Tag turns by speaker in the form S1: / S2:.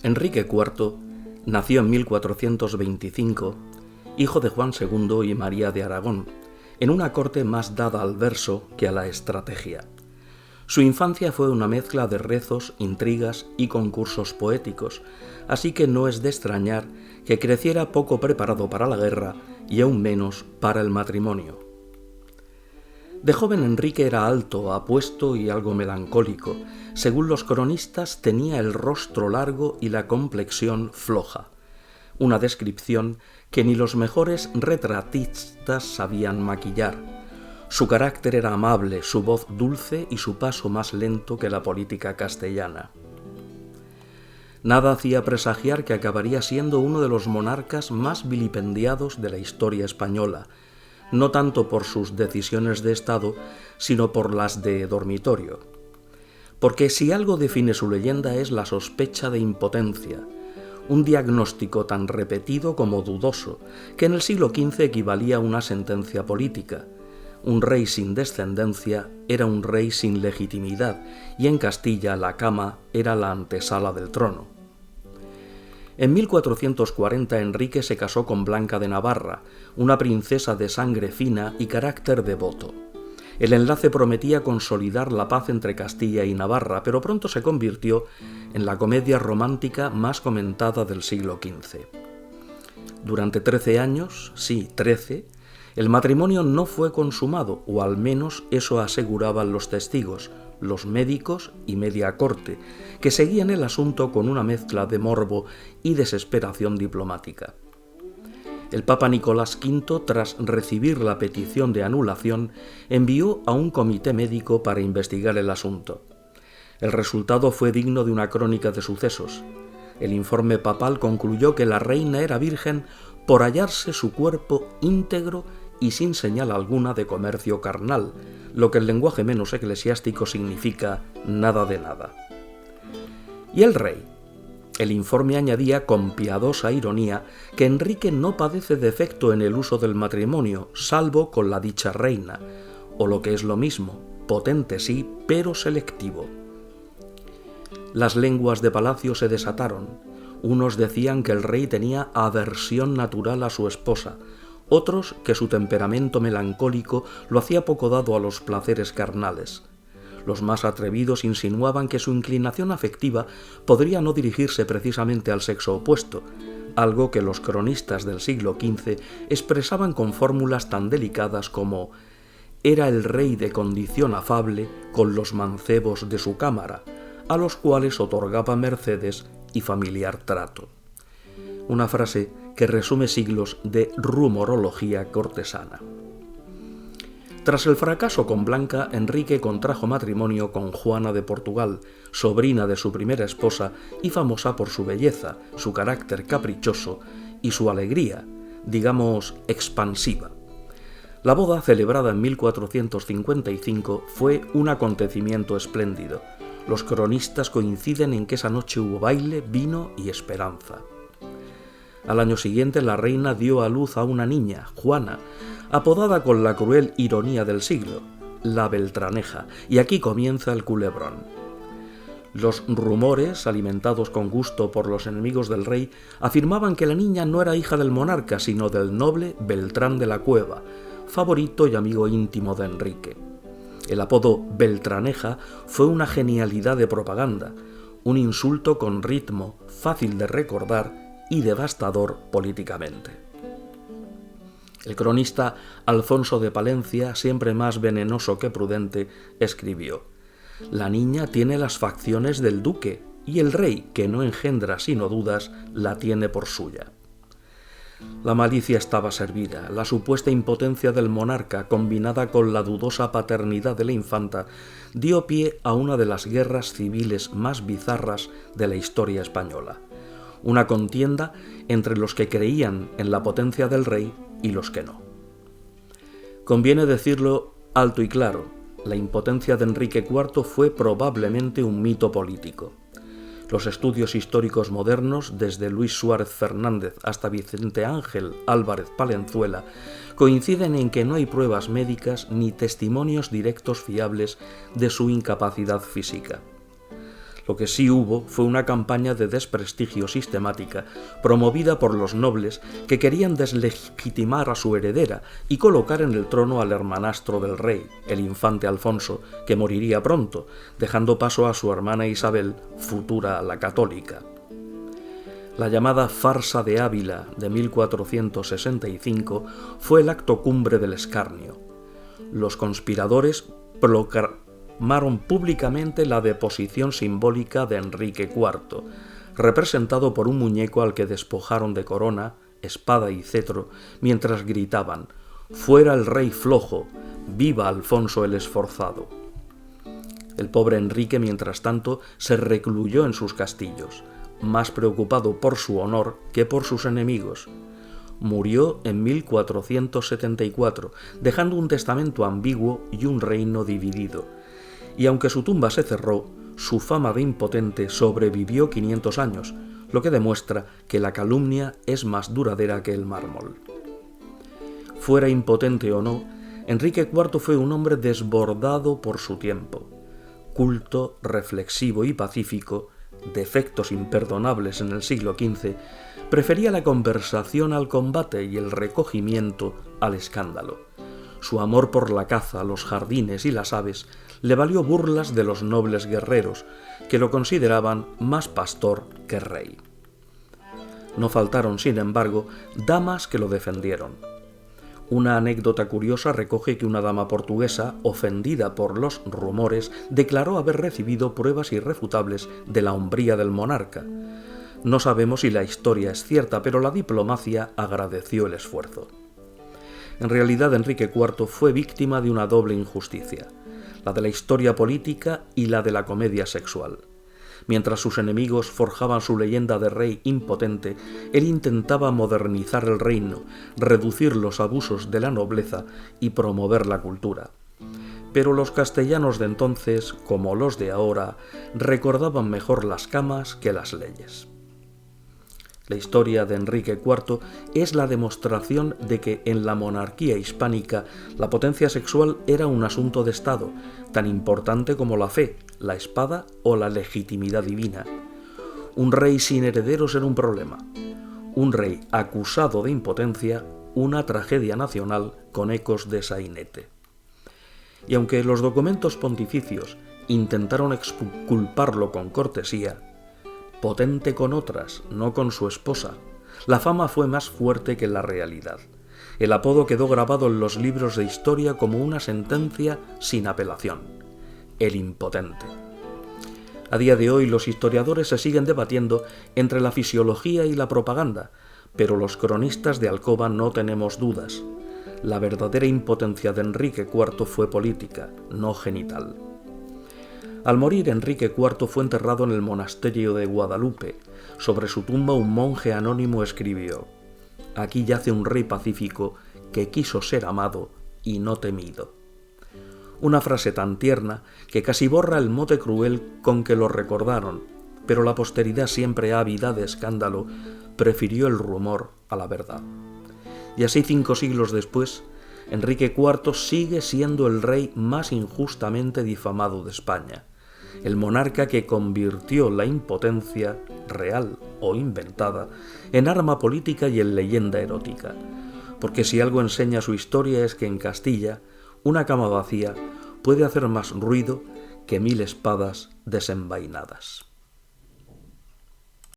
S1: Enrique IV nació en 1425, hijo de Juan II y María de Aragón, en una corte más dada al verso que a la estrategia. Su infancia fue una mezcla de rezos, intrigas y concursos poéticos, así que no es de extrañar que creciera poco preparado para la guerra y aún menos para el matrimonio. De joven Enrique era alto, apuesto y algo melancólico. Según los cronistas, tenía el rostro largo y la complexión floja, una descripción que ni los mejores retratistas sabían maquillar. Su carácter era amable, su voz dulce y su paso más lento que la política castellana. Nada hacía presagiar que acabaría siendo uno de los monarcas más vilipendiados de la historia española, no tanto por sus decisiones de Estado, sino por las de dormitorio. Porque si algo define su leyenda es la sospecha de impotencia, un diagnóstico tan repetido como dudoso, que en el siglo XV equivalía a una sentencia política. Un rey sin descendencia era un rey sin legitimidad, y en Castilla la cama era la antesala del trono. En 1440 Enrique se casó con Blanca de Navarra, una princesa de sangre fina y carácter devoto. El enlace prometía consolidar la paz entre Castilla y Navarra, pero pronto se convirtió en la comedia romántica más comentada del siglo XV. Durante 13 años, sí, 13, el matrimonio no fue consumado, o al menos eso aseguraban los testigos, los médicos y media corte, que seguían el asunto con una mezcla de morbo y desesperación diplomática. El Papa Nicolás V, tras recibir la petición de anulación, envió a un comité médico para investigar el asunto. El resultado fue digno de una crónica de sucesos. El informe papal concluyó que la reina era virgen por hallarse su cuerpo íntegro y sin señal alguna de comercio carnal, lo que en lenguaje menos eclesiástico significa nada de nada. ¿Y el rey? El informe añadía con piadosa ironía que Enrique no padece defecto en el uso del matrimonio, salvo con la dicha reina, o lo que es lo mismo, potente sí, pero selectivo. Las lenguas de palacio se desataron. Unos decían que el rey tenía aversión natural a su esposa, otros que su temperamento melancólico lo hacía poco dado a los placeres carnales. Los más atrevidos insinuaban que su inclinación afectiva podría no dirigirse precisamente al sexo opuesto, algo que los cronistas del siglo XV expresaban con fórmulas tan delicadas como «era el rey de condición afable con los mancebos de su cámara, a los cuales otorgaba mercedes y familiar trato». Una frase que resume siglos de rumorología cortesana. Tras el fracaso con Blanca, Enrique contrajo matrimonio con Juana de Portugal, sobrina de su primera esposa y famosa por su belleza, su carácter caprichoso y su alegría, digamos, expansiva. La boda, celebrada en 1455, fue un acontecimiento espléndido. Los cronistas coinciden en que esa noche hubo baile, vino y esperanza. Al año siguiente la reina dio a luz a una niña, Juana, apodada con la cruel ironía del siglo, la Beltraneja, y aquí comienza el culebrón. Los rumores, alimentados con gusto por los enemigos del rey, afirmaban que la niña no era hija del monarca, sino del noble Beltrán de la Cueva, favorito y amigo íntimo de Enrique. El apodo Beltraneja fue una genialidad de propaganda, un insulto con ritmo, fácil de recordar y devastador políticamente. El cronista Alfonso de Palencia, siempre más venenoso que prudente, escribió: «La niña tiene las facciones del duque, y el rey, que no engendra sino dudas, la tiene por suya». La malicia estaba servida. La supuesta impotencia del monarca, combinada con la dudosa paternidad de la infanta, dio pie a una de las guerras civiles más bizarras de la historia española. Una contienda entre los que creían en la potencia del rey y los que no. Conviene decirlo alto y claro, la impotencia de Enrique IV fue probablemente un mito político. Los estudios históricos modernos, desde Luis Suárez Fernández hasta Vicente Ángel Álvarez Palenzuela, coinciden en que no hay pruebas médicas ni testimonios directos fiables de su incapacidad física. Lo que sí hubo fue una campaña de desprestigio sistemática promovida por los nobles que querían deslegitimar a su heredera y colocar en el trono al hermanastro del rey, el infante Alfonso, que moriría pronto, dejando paso a su hermana Isabel, futura la católica. La llamada Farsa de Ávila de 1465 fue el acto cumbre del escarnio. Los conspiradores proclamaron públicamente la deposición simbólica de Enrique IV, representado por un muñeco al que despojaron de corona, espada y cetro, mientras gritaban: «¡Fuera el rey flojo! ¡Viva Alfonso el esforzado!». El pobre Enrique, mientras tanto, se recluyó en sus castillos, más preocupado por su honor que por sus enemigos. Murió en 1474, dejando un testamento ambiguo y un reino dividido. Y aunque su tumba se cerró, su fama de impotente sobrevivió 500 años, lo que demuestra que la calumnia es más duradera que el mármol. Fuera impotente o no, Enrique IV fue un hombre desbordado por su tiempo. Culto, reflexivo y pacífico, defectos imperdonables en el siglo XV, prefería la conversación al combate y el recogimiento al escándalo. Su amor por la caza, los jardines y las aves le valió burlas de los nobles guerreros, que lo consideraban más pastor que rey. No faltaron, sin embargo, damas que lo defendieron. Una anécdota curiosa recoge que una dama portuguesa, ofendida por los rumores, declaró haber recibido pruebas irrefutables de la hombría del monarca. No sabemos si la historia es cierta, pero la diplomacia agradeció el esfuerzo. En realidad, Enrique IV fue víctima de una doble injusticia, la de la historia política y la de la comedia sexual. Mientras sus enemigos forjaban su leyenda de rey impotente, él intentaba modernizar el reino, reducir los abusos de la nobleza y promover la cultura. Pero los castellanos de entonces, como los de ahora, recordaban mejor las camas que las leyes. La historia de Enrique IV es la demostración de que en la monarquía hispánica la potencia sexual era un asunto de Estado, tan importante como la fe, la espada o la legitimidad divina. Un rey sin herederos era un problema. Un rey acusado de impotencia, una tragedia nacional con ecos de sainete. Y aunque los documentos pontificios intentaron exculparlo con cortesía, potente con otras, no con su esposa, la fama fue más fuerte que la realidad. El apodo quedó grabado en los libros de historia como una sentencia sin apelación: el impotente. A día de hoy los historiadores se siguen debatiendo entre la fisiología y la propaganda, pero los cronistas de alcoba no tenemos dudas. La verdadera impotencia de Enrique IV fue política, no genital. Al morir, Enrique IV fue enterrado en el monasterio de Guadalupe. Sobre su tumba un monje anónimo escribió: «Aquí yace un rey pacífico que quiso ser amado y no temido». Una frase tan tierna que casi borra el mote cruel con que lo recordaron, pero la posteridad, siempre ávida de escándalo, prefirió el rumor a la verdad. Y así 5 siglos después, Enrique IV sigue siendo el rey más injustamente difamado de España, el monarca que convirtió la impotencia, real o inventada, en arma política y en leyenda erótica. Porque si algo enseña su historia es que en Castilla, una cama vacía puede hacer más ruido que 1000 espadas desenvainadas.